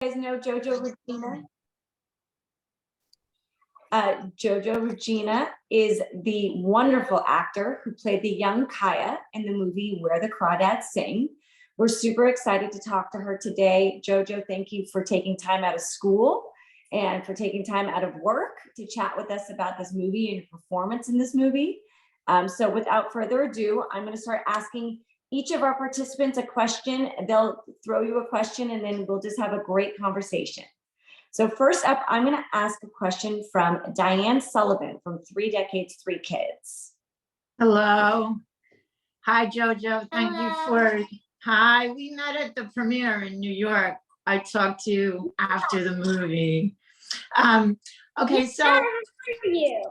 You guys know JoJo Regina? JoJo Regina is the wonderful actor who played the young Kaya in the movie Where the Crawdads Sing. We're super excited to talk to her today. JoJo, thank you for taking time out of school and for taking time out of work to chat with us about this movie and your performance in this movie. So without further ado, I'm going to start asking each of our participants a question. They'll throw you a question and then we'll just have a great conversation. So first up, I'm going to ask a question from Diane Sullivan from 3 Decades, 3 Kids. Hello. Hi, JoJo. Thank you for, hi, we met at the premiere in New York. I talked to you after the movie. Okay, so. You.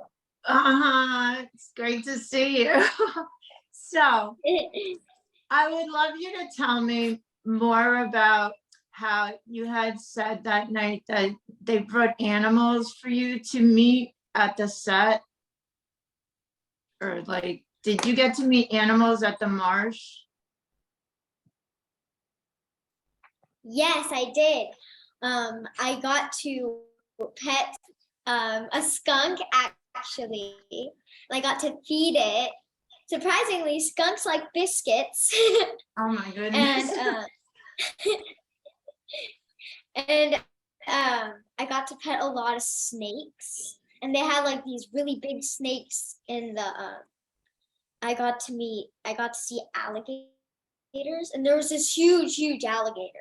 It's great to see you. So I would love you to tell me more about how you had said that night that they brought animals for you to meet at the set. Or like, did you get to meet animals at the marsh? Yes, I did. I got to pet a skunk actually. I got to feed it. Surprisingly, skunks like biscuits. Oh my goodness. And I got to pet a lot of snakes, and they had like these really big snakes in the. I got to see alligators, and there was this huge alligator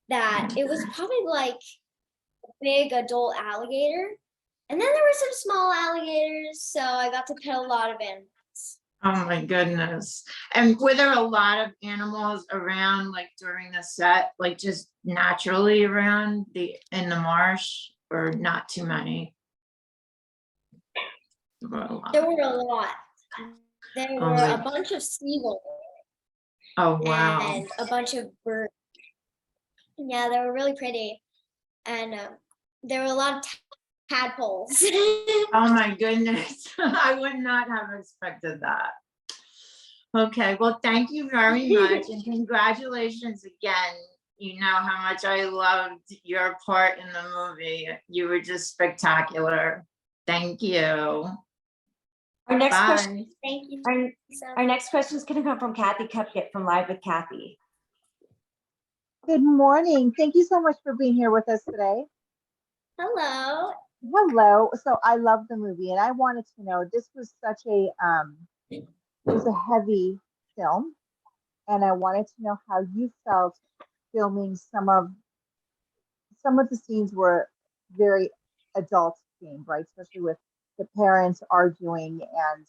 that it was probably like a big adult alligator, and then there were some small alligators. So I got to pet a lot of animals. Oh my goodness. And were there a lot of animals around like during the set, like just naturally around in the marsh, or not too many? There were a lot. There were a bunch of seagulls. Oh wow. And a bunch of birds. Yeah, they were really pretty. And there were a lot of tadpoles. Oh my goodness. I would not have expected that. Okay, well, thank you very much. And congratulations again. You know how much I loved your part in the movie. You were just spectacular. Thank you. Our next Bye. question. Thank you. Our next question is going to come from Kathy Cupkett from Live with Kathy. Good morning. Thank you so much for being here with us today. Hello. Hello. So I love the movie, and I wanted to know, this was such a it was a heavy film, and I wanted to know how you felt filming some of the scenes were very adult themed, right? Especially with the parents arguing and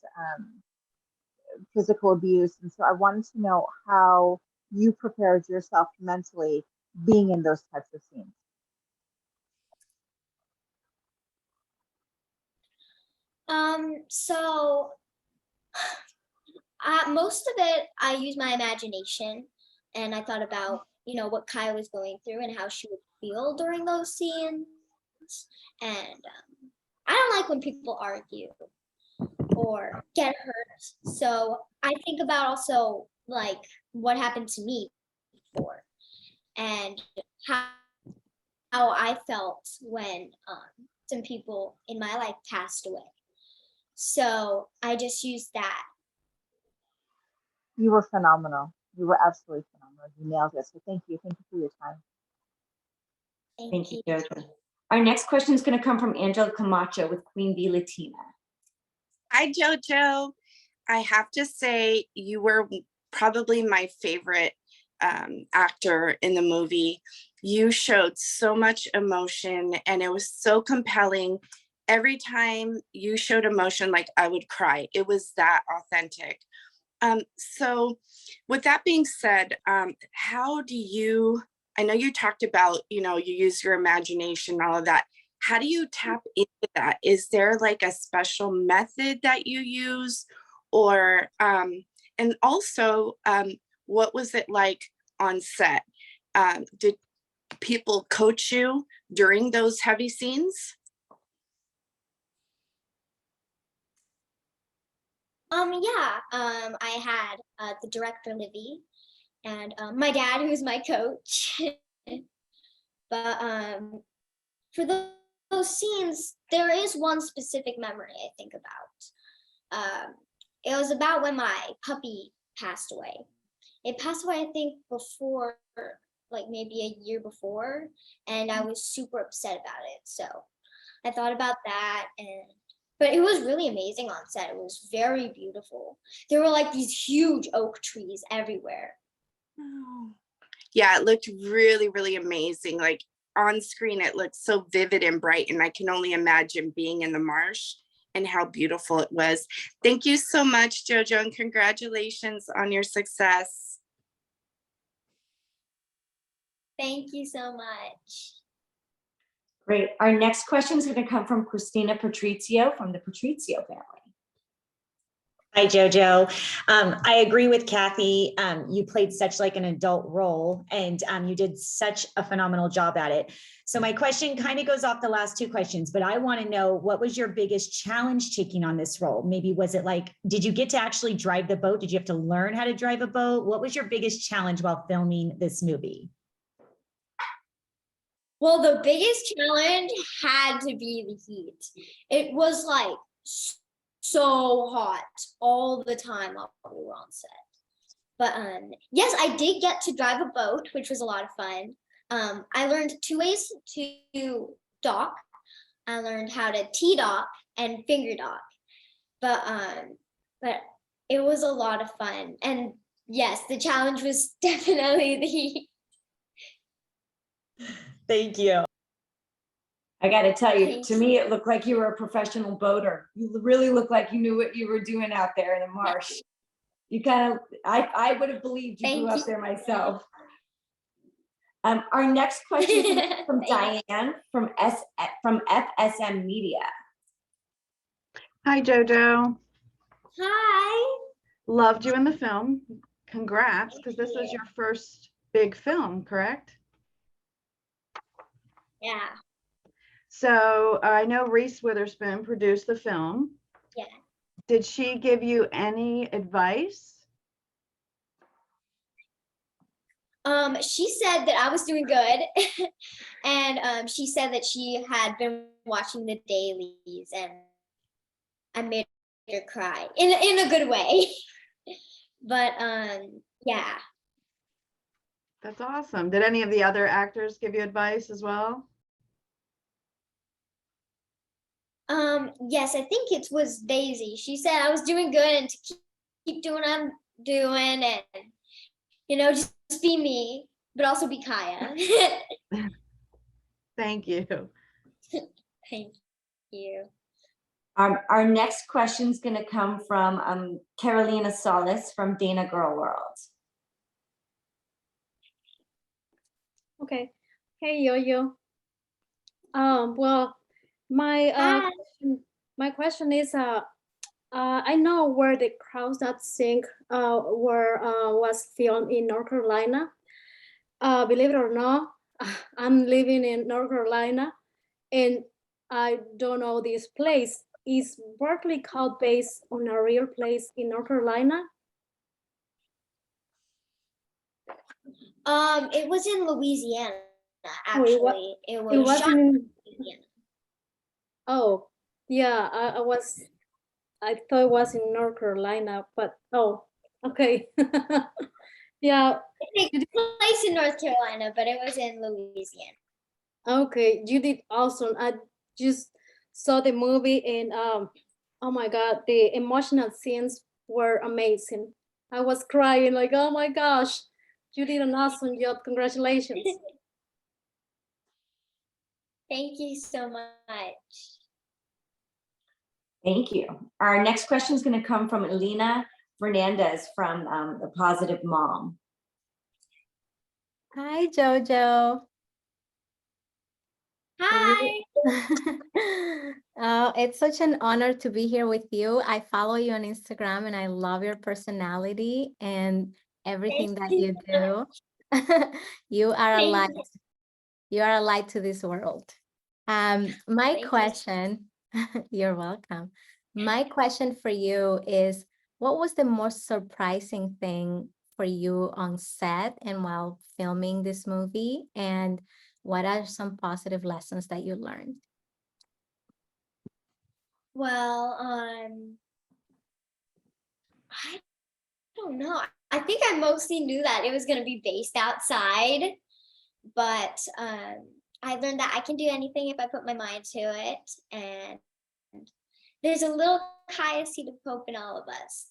physical abuse. And so I wanted to know how you prepared yourself mentally being in those types of scenes. So most of it, I used my imagination, and I thought about, what Kaya was going through and how she would feel during those scenes. And I don't like when people argue or get hurt. So I think about also like what happened to me before, and how I felt when some people in my life passed away. So I just used that. You were phenomenal. You were absolutely phenomenal. You nailed it. So thank you. Thank you for your time. Thank you, JoJo. Our next question is going to come from Angela Camacho with Queen Bee Latina. Hi, JoJo. I have to say you were probably my favorite actor in the movie. You showed so much emotion, and it was so compelling. Every time you showed emotion, like I would cry. It was that authentic. So with that being said, how do you, I know you talked about, you use your imagination and all of that. How do you tap into that? Is there like a special method that you use? Or, and also, what was it like on set? Did people coach you during those heavy scenes? I had the director, Livy, and my dad, who's my coach. But for those scenes, there is one specific memory I think about. It was about when my puppy passed away. It passed away, I think, before, like maybe a year before, and I was super upset about it. So I thought about that, but it was really amazing on set. It was very beautiful. There were like these huge oak trees everywhere. Oh. Yeah, it looked really, really amazing. Like on screen, it looked so vivid and bright, and I can only imagine being in the marsh and how beautiful it was. Thank you so much, JoJo, and congratulations on your success. Thank you so much. Great. Our next question is going to come from Christina Patrizio from the Patrizio family. Hi, JoJo. I agree with Kathy. You played such like an adult role, and you did such a phenomenal job at it. So my question kind of goes off the last two questions, but I want to know, what was your biggest challenge taking on this role? Maybe was it like, did you get to actually drive the boat? Did you have to learn how to drive a boat? What was your biggest challenge while filming this movie? Well, the biggest challenge had to be the heat. It was like so hot all the time while we were on set. But yes, I did get to drive a boat, which was a lot of fun. I learned 2 ways to dock. I learned how to T-dock and finger dock. But it was a lot of fun. And yes, the challenge was definitely the heat. Thank you. I got to tell you, Thank to me, it looked like you were a professional boater. You really looked like you knew what you were doing out there in the marsh. You kind of, I would have believed you Thank grew up you. there myself. Our next question is from Thanks. Diane from FSM Media. Hi, JoJo. Hi. Loved you in the film. Congrats, because this is your first big film, correct? Yeah. So I know Reese Witherspoon produced the film. Yeah. Did she give you any advice? She said that I was doing good, and she said that she had been watching the dailies, and I made her cry in a good way. But yeah. That's awesome. Did any of the other actors give you advice as well? Yes, I think it was Daisy. She said I was doing good and to keep doing what I'm doing, and just be me, but also be Kaya. Thank you. Thank you. Our next question is going to come from Carolina Solis from Dana Girl World. Okay. Hey, Yo-Yo. Well, my question is, I know where the Crawdads Sing was filmed in North Carolina. Believe it or not, I'm living in North Carolina, and I don't know this place. Is Barkley Cove based on a real place in North Carolina? It was in Louisiana, actually. It was shot in in Louisiana. Oh, yeah, I thought it was in North Carolina, but oh, okay. Yeah. It took place in North Carolina, but it was in Louisiana. Okay, you did awesome. I just saw the movie, and oh my God, the emotional scenes were amazing. I was crying like, oh my gosh, you did an awesome job. Congratulations. Thank you so much. Thank you. Our next question is going to come from Elena Fernandez from The Positive Mom. Hi, JoJo. Hi. It's such an honor to be here with you. I follow you on Instagram, and I love your personality and everything that you do. You are a light. You are a light to this world. My question, you're welcome. My question for you is, what was the most surprising thing for you on set and while filming this movie? And What are some positive lessons that you learned? Well, I don't know. I think I mostly knew that it was going to be based outside, but I learned that I can do anything if I put my mind to it. And there's a little Kaya seed of hope in all of us.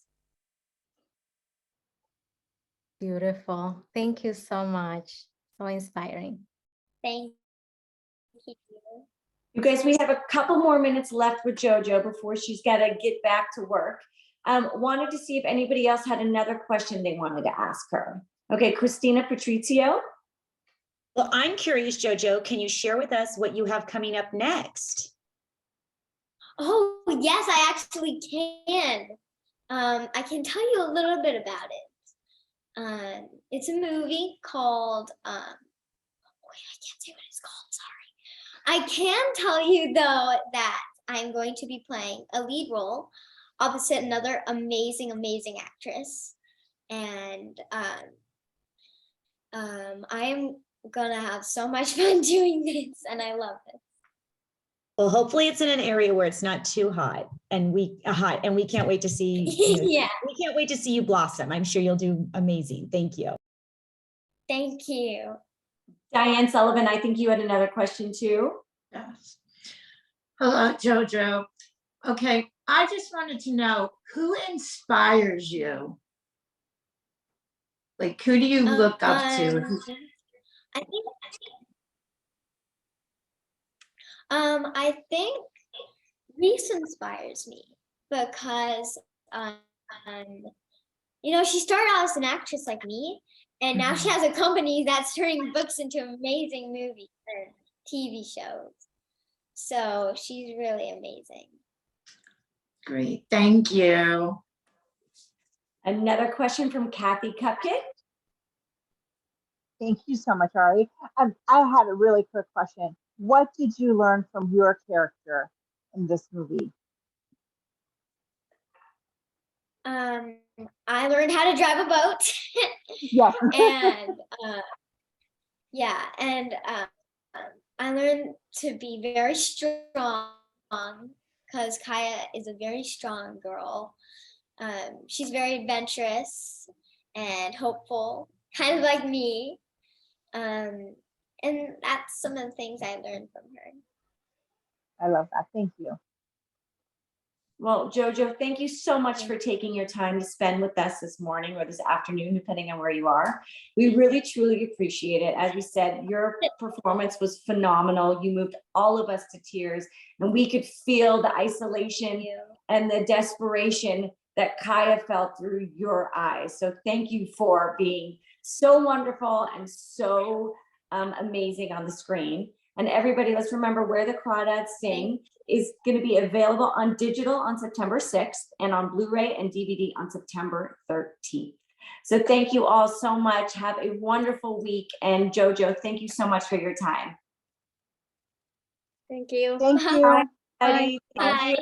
Beautiful. Thank you so much. So inspiring. Thank you. You guys, we have a couple more minutes left with JoJo before she's got to get back to work. Wanted to see if anybody else had another question they wanted to ask her. Okay, Christina Patrizio. Well, I'm curious, JoJo, can you share with us what you have coming up next? Oh, yes, I actually can. I can tell you a little bit about it. It's a movie called, wait, I can't say what it's called, sorry. I can tell you though that I'm going to be playing a lead role opposite another amazing, amazing actress. And I am gonna have so much fun doing this, and I love it. Well, hopefully it's in an area where it's not too hot and we can't wait to see, Yeah. we can't wait to see you blossom. I'm sure you'll do amazing. Thank you. Thank you. Diane Sullivan, I think you had another question too. Yes. Hello, JoJo. Okay, I just wanted to know who inspires you? Like, who do you look up to? I think Reese inspires me because, she started out as an actress like me, and now she has a company that's turning books into amazing movies and TV shows. So she's really amazing. Great, thank you. Another question from Kathy Cupcake. Thank you so much, Ari. I had a really quick question. What did you learn from your character in this movie? I learned how to drive a boat. Yes. And I learned to be very strong because Kaya is a very strong girl. She's very adventurous and hopeful, kind of like me. And that's some of the things I learned from her. I love that. Thank you. Well, JoJo, thank you so much for taking your time to spend with us this morning or this afternoon, depending on where you are. We really, truly appreciate it. As we said, your performance was phenomenal. You moved all of us to tears, and we could feel the isolation and the desperation that Kaya felt through your eyes. So thank you for being so wonderful and so amazing on the screen. And everybody, let's remember Where the Crawdads Sing is going to be available on digital on September 6th and on Blu-ray and DVD on September 13th. So thank you all so much. Have a wonderful week. And JoJo, thank you so much for your time. Thank you. Thank you. Bye. Bye.